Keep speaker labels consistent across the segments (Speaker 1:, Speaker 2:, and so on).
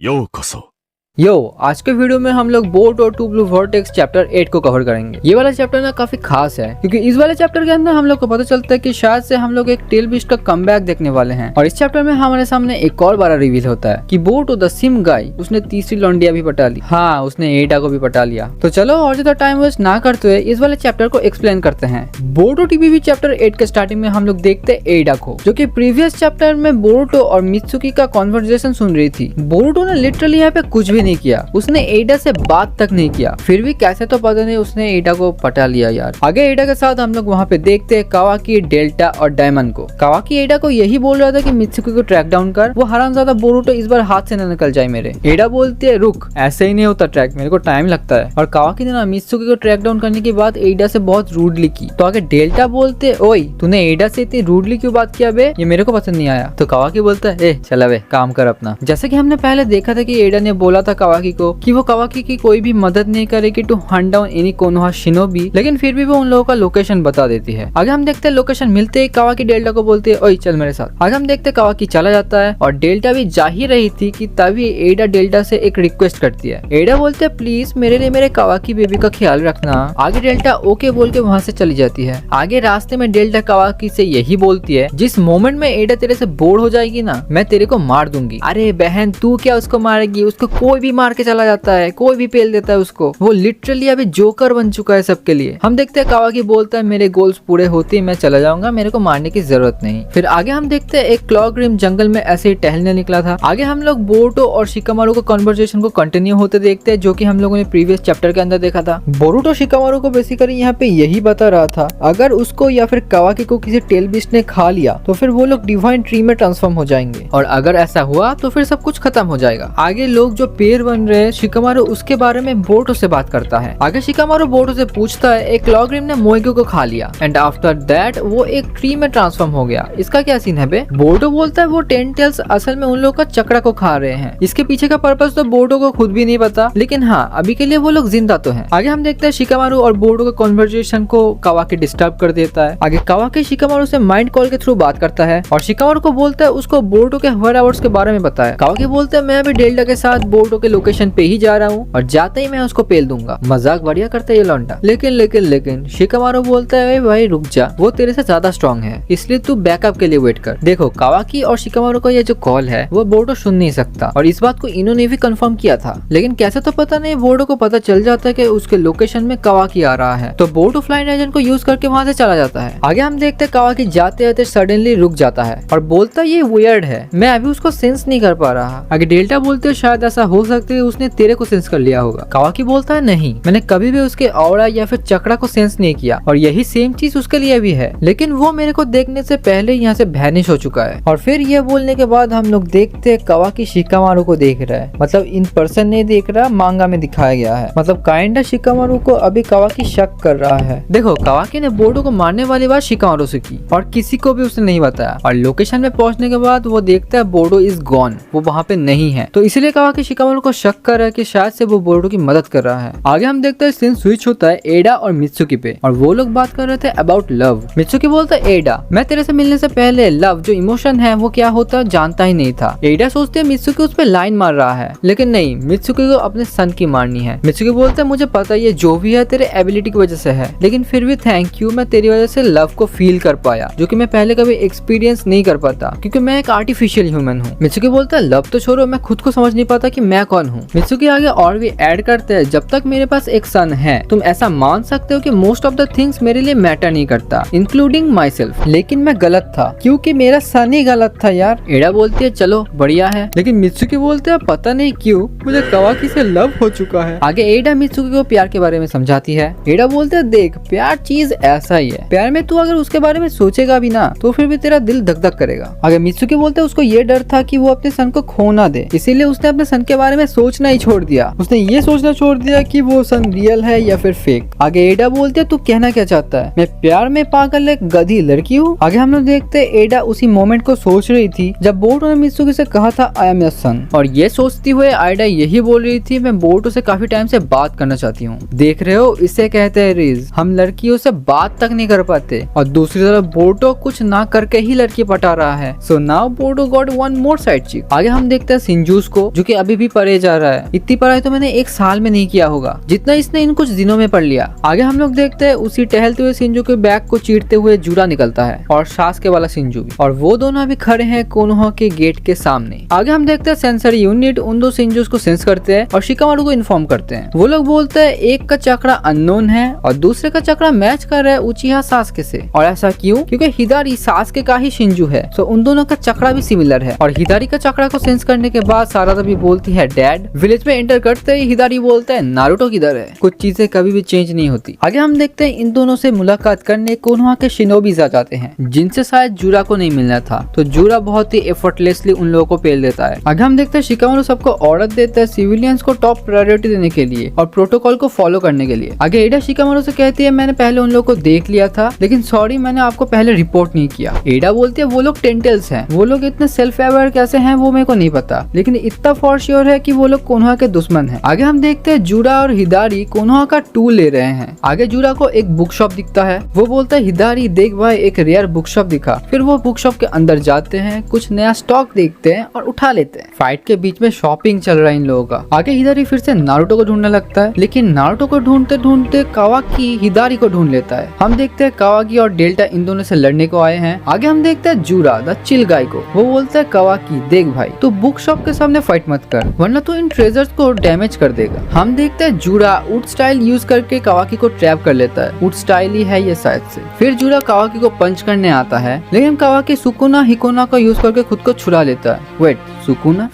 Speaker 1: ようこそ。
Speaker 2: आज के वीडियो में हम लोग बोट और टू ब्लू वर्टेक्स चैप्टर 8 को कवर करेंगे। ये वाला चैप्टर ना काफी खास है क्योंकि इस वाले चैप्टर के अंदर हम लोग को पता चलता है कि शायद से हम लोग एक टेल बीस्ट का कमबैक देखने वाले हैं। और इस चैप्टर में हमारे सामने एक और बार रिवील होता है कि बोट और द सिम गाय उसने तीसरी लौंडिया भी पटा ली। हाँ, उसने एडा को भी पटा लिया। तो चलो और ज्यादा टाइम वेस्ट ना करते हुए इस वाले चैप्टर को एक्सप्लेन करते हैं। बोरुटो टीवीवी चैप्टर 8 के स्टार्टिंग में हम लोग देखते हैं एडा को, जो कि प्रीवियस चैप्टर में बोरुटो और मित्सुकी का कॉन्वर्सेशन सुन रही थी। बोरुटो ने लिटरली यहाँ पे कुछ भी नहीं किया, उसने एडा से बात तक नहीं किया, फिर भी कैसे तो पता नहीं उसने एडा को पटा लिया यार। आगे एडा के साथ हम लोग वहाँ पे देखते हैं कावाकी, डेल्टा और डायमंड को। कावाकी एडा को यही बोल रहा था कि मित्सुकी को ट्रैक डाउन कर, वो हरामजादा बोरुटो इस बार हाथ से न निकल जाए मेरे। एडा बोलती है रुक, ऐसे ही नहीं होता ट्रैक, मेरे को टाइम लगता है। और कावाकी ने ना मित्सुकी को ट्रैक डाउन करने के बाद एडा से बहुत रूडली की। तो आगे डेल्टा बोलते ओए तूने एडा से इतनी रूडली क्यों बात किया बे, ये मेरे को पसंद नहीं आया। तो कावाकी बोलता है चला बे काम कर अपना। जैसे कि हमने पहले देखा था कि एडा ने बोला था कावाकी को कि वो कावाकी की कोई भी मदद नहीं करेगी to hunt down any Konoha shinobi, लेकिन फिर भी वो उन लोगों का लोकेशन बता देती है। आगे हम देखते हैं लोकेशन मिलते ही कावाकी डेल्टा को बोलती है ओए चल मेरे साथ। आगे हम देखते हैं कावाकी चला जाता है और डेल्टा भी जा ही रही थी कि तभी एडा डेल्टा से एक रिक्वेस्ट करती है। एडा बोलते है प्लीज मेरे लिए मेरे कावाकी बेबी का ख्याल रखना। आगे डेल्टा ओके बोल के वहाँ से चली जाती है। आगे रास्ते में डेल्टा कावाकी से यही बोलती है जिस मोमेंट में एडा तेरे से बोर हो जाएगी ना, मैं तेरे को मार दूंगी। अरे बहन तू क्या उसको मारेगी, उसको कोई भी मार के चला जाता है, कोई भी पेल देता है उसको। वो लिटरली अभी जोकर बन चुका है सबके लिए। हम देखते हैं कावाकी बोलता है मेरे गोल्स पूरे होते ही मैं चला जाऊंगा, मेरे को मारने की जरूरत नहीं। फिर आगे हम देखते हैं एक क्लॉक रिम जंगल में ऐसे ही टहलने निकला था। आगे हम लोग बोरुटो और शिकामारू को कन्वर्सेशन को कंटिन्यू होते देखते हैं, जो कि हम लोगों ने प्रीवियस चैप्टर के अंदर देखा था। बोरुटो शिकामारू को बेसिकली यहाँ पे यही बता रहा था अगर उसको या फिर कावाकी को किसी टेल बीस्ट ने खा लिया तो फिर वो लोग डिवाइन ट्री में ट्रांसफॉर्म हो जाएंगे, और अगर ऐसा हुआ तो फिर सब कुछ खत्म हो जाएगा। आगे लोग जो पेड़ बन रहे हैं शिकामारू उसके बारे में बोरुटो से बात करता है। आगे शिकामारू बोरुटो से पूछता है एक क्लॉक रिम ने मोइगो को खा लिया एंड आफ्टर दैट वो एक ट्री में ट्रांसफॉर्म हो गया, इसका क्या सीन है बे। बोरुटो बोलता है वो 10 टेल्स असल में उन लोगों का चक्रा को खा रहे हैं, इसके पीछे का पर्पस तो बोरुटो को खुद भी नहीं पता, लेकिन हाँ अभी के लिए वो लोग जिंदा तो हैं। आगे हम देखते हैं शिकामारू और बोरुटो के कन्वर्सेशन को कावाकी डिस्टर्ब कर देता है। आगे कावाकी शिकामारू से माइंड कॉल के थ्रू बात करता है और शिकामारू को बोलता है उसको बोरुटो के वेयर आवर्स के बारे में बताया। कावाकी बोलता है मैं अभी डेल्टा के साथ बोरुटो के लोकेशन पे ही जा रहा हूँ और जाते ही मैं उसको पेल दूंगा। मजाक बढ़िया करता है ये लौंडा। लेकिन शिकामारू बोलता है भाई रुक जा, वो तेरे से ज्यादा स्ट्रॉन्ग है, इसलिए तू बैकअप के लिए वेट कर। देखो कावाकी और शिकामारू का ये जो कॉल है वो बोरुटो सुन नहीं सकता, और इस बात को इन्होंने भी कंफर्म किया था, लेकिन कैसे तो पता नहीं बोरुटो को पता चल जाता है कि उसके लोकेशन में कावाकी आ रहा है। तो बोरुटो फ्लाइंग एजेंट को यूज करके वहाँ से चला जाता है। आगे हम देखते हैं कावाकी जाते जाते सडनली रुक जाता है और बोलता है ये वियर्ड है, मैं अभी उसको सेंस नहीं कर पा रहा। आगे डेल्टा बोलते है शायद ऐसा हो सकता है उसने तेरे को सेंस कर लिया होगा। कावाकी बोलता है नहीं, मैंने कभी भी उसके ऑरा या फिर चक्रा को सेंस नहीं किया, और यही सेम चीज उसके लिए भी है, लेकिन वो मेरे को देखने से पहले यहाँ से वैनिश हो चुका है। और फिर ये बोलने के बाद हम लोग देखते हैं कावाकी शिकामारू को देख रहा है, मतलब इन पर्सन नहीं देख रहा, मांगा में दिखाया गया है, मतलब काइंडा शिकामारू को अभी कावाकी शक कर रहा है। देखो कावाकी ने बोरुटो को मारने वाली बात शिकामारू से की और किसी को भी उसने नहीं बताया, और लोकेशन में पहुंचने के बाद वो देखता है बोरुटो इज गॉन, वो वहाँ पे नहीं है। तो इसलिए कावाकी शिकामारू को शक कर रहा है कि शायद से वो बोरुटो की मदद कर रहा है। आगे हम देखते हैं सीन स्विच होता है एडा और मित्सुकी पे, और वो लोग बात कर रहे थे अबाउट लव। मित्सुकी बोलता है एडा मैं तेरे से मिलने से पहले लव जो इमोशन है वो क्या होता जानता ही नहीं था। एडा सोचते है मित्सुकी उस पे लाइन मार रहा है, लेकिन नहीं, मित्सुकी को अपने सन की मारनी है। मित्सुकी बोलते है मुझे पता ये जो भी है तेरे एबिलिटी की वजह से है, लेकिन फिर भी थैंक यू, मैं तेरी वजह से लव को फील कर पाया, जो कि मैं पहले कभी एक्सपीरियंस नहीं कर पाता क्योंकि मैं एक आर्टिफिशियल ह्यूमन हूँ। मित्सुकी बोलता है लव तो छोड़ो, मैं खुद को समझ नहीं पाता कि मैं कौन हूँ। मित्सुकी आगे और भी ऐड करते हैं जब तक मेरे पास एक सन है तुम ऐसा मान सकते हो कि मोस्ट ऑफ द थिंग्स मेरे लिए मैटर नहीं करता, इंक्लूडिंग माई सेल्फ। लेकिन मैं गलत था क्योंकि मेरा सन ही गलत था यार। एडा बोलती है चलो बढ़िया है, लेकिन मित्सुकी बोलते है पता नहीं क्यों मुझे कावाकी से लव हो चुका है। आगे एडा मित्सुकी को प्यार के बारे में समझाती है। एडा बोलते है देख प्यार चीज ऐसा ही है, प्यार में तू अगर उसके बारे में सोचेगा भी ना तो फिर भी तेरा दिल धक धक करेगा। आगे मित्सुकी बोलते है उसको ये डर था कि वो अपने सन को खो ना दे, इसीलिए उसने अपने सन के बारे बारे में सोचना ही छोड़ दिया। उसने ये सोचना छोड़ दिया कि वो सन रियल है या फिर फेक। आगे एडा बोलते तू कहना क्या चाहता है, मैं प्यार में पागल एक गधी लड़की हूँ। आगे हम लोग देखते एडा उसी मोमेंट को सोच रही थी जब बोरुटो ने मित्सुकी से कहा था आई एम योर सन, और ये सोचती हुए एडा यही बोल रही थी मैं बोरुटो से काफी टाइम से बात करना चाहती हूँ। देख रहे हो, इसे कहते हैं रिज, हम लड़कियों से बात तक नहीं कर पाते। और दूसरी तरफ बोरुटो कुछ ना करके ही लड़की पटा रहा है। So now Boruto got one more side चिक। आगे हम देखते हैं सिंजूस को, जो कि अभी भी पढ़े जा रहा है। इतनी पढ़ाई तो मैंने एक साल में नहीं किया होगा जितना इसने इन कुछ दिनों में पढ़ लिया। आगे हम लोग देखते हैं उसी टहलते हुए सिंजू के बैग को चीरते हुए जूरा निकलता है और सासुके वाला सिंजू भी, और वो दोनों अभी खड़े हैं कोनोहा के गेट के सामने। आगे हम देखते हैं सेंसरी यूनिट उन दो सिंजूस को सेंस करते हैं और शिकामारू को इन्फॉर्म करते हैं। वो लोग बोलते हैं एक का चक्रा अननोन है और दूसरे का चक्रा मैच कर रहा है उचिहा सासुके से। और ऐसा क्यों? क्योंकि हिदारी सासुके का ही शिंजू है, तो उन दोनों का चक्रा भी सिमिलर है। और हिदारी का चक्रा को सेंस करने के बाद सारादा भी बोलती है डैड। विलेज में एंटर करते ही हिदारी बोलते हैं नारुतो किधर है। कुछ चीजें कभी भी चेंज नहीं होती। आगे हम देखते हैं इन दोनों से मुलाकात करने कोनोहा के शिनोबीज आ जाते हैं, जिनसे शायद जूरा को नहीं मिलना था। तो जूरा बहुत ही एफर्टलेसली उन लोगों को पेल देता है। आगे हम देखते हैं शिकामारू सबको ऑर्डर देता है सिविलियंस को टॉप प्रायोरिटी देने के लिए और प्रोटोकॉल को फॉलो करने के लिए। आगे एडा शिकामारू से कहती है मैंने पहले उन लोगों को देख लिया था, लेकिन सॉरी मैंने आपको पहले रिपोर्ट नहीं किया। एडा बोलती है वो लोग टेंटेल्स हैं, वो लोग इतने सेल्फ अवेयर कैसे हैं वो मेरे को नहीं पता, लेकिन इतना फॉर श्योर है कि वो लोग कोनोहा के दुश्मन हैं। आगे हम देखते हैं जूरा और हिदारी कोनोहा का टूल ले रहे हैं। आगे जूरा को एक बुक शॉप दिखता है। वो बोलता है हिदारी देख भाई एक रेयर बुक शॉप दिखा। फिर वो बुक शॉप के अंदर जाते हैं, कुछ नया स्टॉक देखते हैं और उठा लेते हैं। फाइट के बीच में शॉपिंग चल रहा है इन लोगों का। आगे हिदारी फिर से नारुतो को ढूंढने लगता है, लेकिन नारुतो को ढूंढते ढूंढते कावाकी हिदारी को ढूंढ लेता है। हम देखते हैं कावाकी और डेल्टा इन दोनों से लड़ने को आए हैं। आगे हम देखते हैं जूरा द चिल गाय को। वो बोलता है कावाकी देख भाई तू बुक शॉप के सामने फाइट मत कर, वरना तू इन ट्रेजर्स को डैमेज कर देगा। हम देखते हैं जूरा वुड स्टाइल यूज करके कावाकी को ट्रैप कर लेता है। वुड स्टाइल ही है ये शायद से। फिर जूरा कावाकी को पंच करने आता है, लेकिन कावाकी सुकुना हिकोना का यूज करके खुद को छुड़ा लेता है। Wait, Sukuna?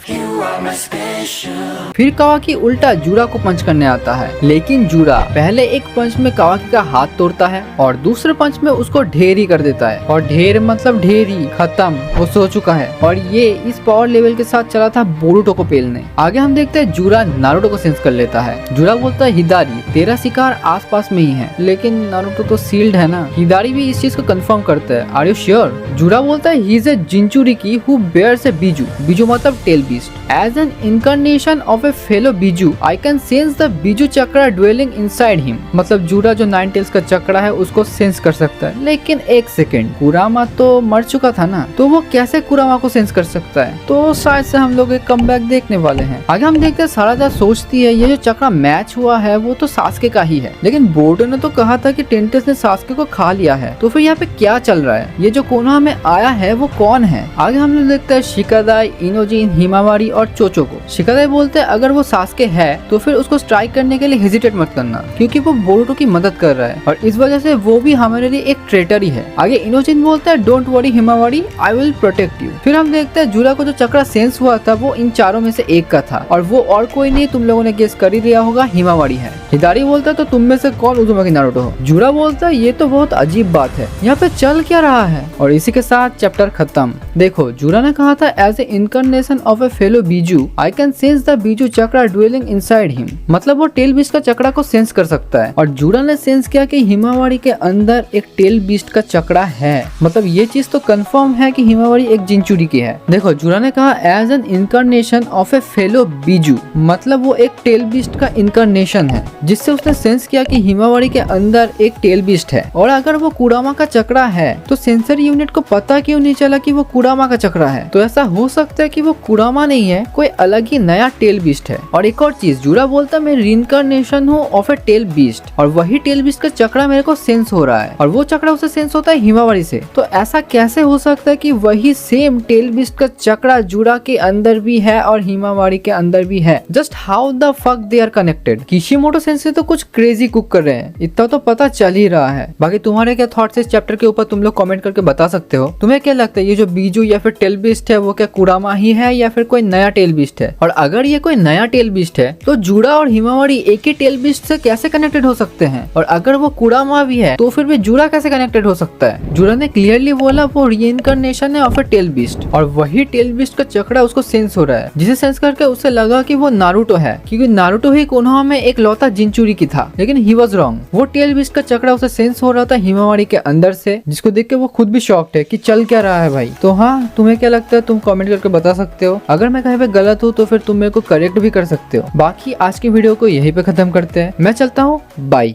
Speaker 2: फिर कावाकी उल्टा जूरा को पंच करने आता है, लेकिन जूरा पहले एक पंच में कावाकी का हाथ तोड़ता है और दूसरे पंच में उसको ढेर ही कर देता है। और ढेर मतलब ढेर ही खत्म, वो सो चुका है। और ये इस पावर लेवल के साथ चला था बोरुटो को पेलने। आगे हम देखते हैं जूरा नारुतो को सेंस कर लेता है। जूरा बोलता है हिदारी तेरा शिकार आसपास में ही है, लेकिन नारुतो तो सील्ड है ना। हिदारी भी इस चीज को कंफर्म करता है। Are you sure? जूरा बोलता है he is a jinchuriki who bears a bijuu. Bijuu मतलब tail beast. As an incarnation of a fellow bijuu I can sense the bijuu chakra dwelling inside him. मतलब Jura जो 9 tales का चक्रा है उसको sense कर सकता है। लेकिन एक सेकेंड, कुरामा तो मर चुका था ना, तो वो कैसे कुरामा को सेंस कर सकता है? तो शायद से हम लोग एक कमबैक देखने वाले हैं। आगे हम देखते हैं सारादा सोचती है ये जो चक्रा मैच हुआ है वो तो सासुके का ही है, लेकिन बोरुटो ने तो कहा था कि टेंटेल्स ने सासुके को खा लिया है। तो फिर यहाँ पे क्या चल रहा है? ये जो कोनोहा में आया है वो कौन है? आगे हम लोग देखते हैं शिकादाई, इनोजिन, हिमावारी और चोचो को। शिकादाई बोलते हैं अगर वो सासुके है तो फिर उसको स्ट्राइक करने के लिए हेजिटेट मत करना, क्योंकि वो बोरुटो की मदद कर रहा है और इस वजह से वो भी हमारे लिए एक ट्रेटर ही है। आगे इनोजिन बोलता है don't worry Himawari, I will protect you. फिर हम देखते हैं जूरा को जो चक्रा सेंस हुआ था वो इन चारों में से एक का था और वो और कोई नहीं, तुम लोगों ने गेस कर ही लिया होगा, हिमावारी है। हिदारी बोलता है तो तुम में से कौन उज़ुमाकी नारुतो हो? जूरा बोलता है ये तो बहुत अजीब बात है, यहाँ पे चल क्या रहा है? और इसी के साथ चैप्टर खत्म। देखो जूरा ने कहा था as a incarnation of a fellow bijuu I can sense the bijuu chakra dwelling inside him. मतलब वो टेल बीस्ट का चक्रा को सेंस कर सकता है। और जूरा ने सेंस किया कि हिमावारी के अंदर एक टेल बीस्ट का चक्रा है। मतलब ये चीज तो कंफर्म है कि हिमावारी एक जिंचुरी की है। देखो जूरा ने कहा as an incarnation of a fellow bijuu, मतलब वो एक टेल बीस्ट का इनकार्नेशन है, जिससे उसने सेंस किया कि हिमावारी के अंदर एक टेल बीस्ट है। और अगर वो कुरामा का चक्रा है तो सेंसरी यूनिट को पता क्यों नहीं चला कि वो कुरामा का चक्रा है? तो ऐसा हो सकता है कि वो कुरामा नहीं है, कोई अलग ही नया टेल बीस्ट है। और एक और चीज, जूरा बोलता मैं रीइंकार्नेशन हूँ ऑफ ए टेल बीस्ट और वही टेल बीस्ट का चक्रा मेरे को सेंस हो रहा है और वो चक्रा उसे सेंस होता है हिमावारी से। तो ऐसा कैसे हो सकता है कि वही सेम टेल बीस्ट का चक्रा जूरा के अंदर भी है और हिमावारी के अंदर भी है? Just how the fuck they are connected? Kishimoto sensei तो कुछ क्रेजी कुक कर रहे हैं, इतना तो पता चल ही रहा है। बाकी तुम्हारे क्या थॉट्स इस चैप्टर के ऊपर तुम लोग कमेंट करके बता सकते हो। तुम्हें क्या लगता है ये जो बीजू या फिर टेल बीस्ट है वो क्या कुरामा ही है या फिर कोई नया टेल बीस्ट है। और अगर ये कोई नया टेल बीस्ट है तो जूड़ा और हिमावारी एक ही टेल बीस्ट से कैसे कनेक्टेड हो सकते हैं? और अगर वो कुरामा भी है तो फिर भी जूड़ा कैसे कनेक्टेड हो सकता है? जूड़ा ने क्लियरली बोला वो रीइंकार्नेशन है ऑफ अ टेल बीस्ट, और वही टेल बीस्ट का चक्रा उसको सेंस हो रहा है, जिसे सेंस करके उसे लगा कि वो नारुतो है, क्योंकि नारुतो ही कोनोहा में एक लौता जिंचुरी की था। लेकिन ही वाज रॉन्ग, वो टेल बीस्ट का चक्रा उसे सेंस हो रहा था हिमावारी के अंदर से, जिसको देख के वो खुद भी शॉक्ड है कि चल क्या रहा है भाई। तो हाँ, तुम्हें क्या लगता है? तुम कमेंट करके बता सकते हो। अगर मैं कहीं पे गलत हूँ तो फिर तुम मेरे को करेक्ट भी कर सकते हो। बाकी आज की वीडियो को यहीं पे खत्म करते हैं। मैं चलता हूँ, बाय।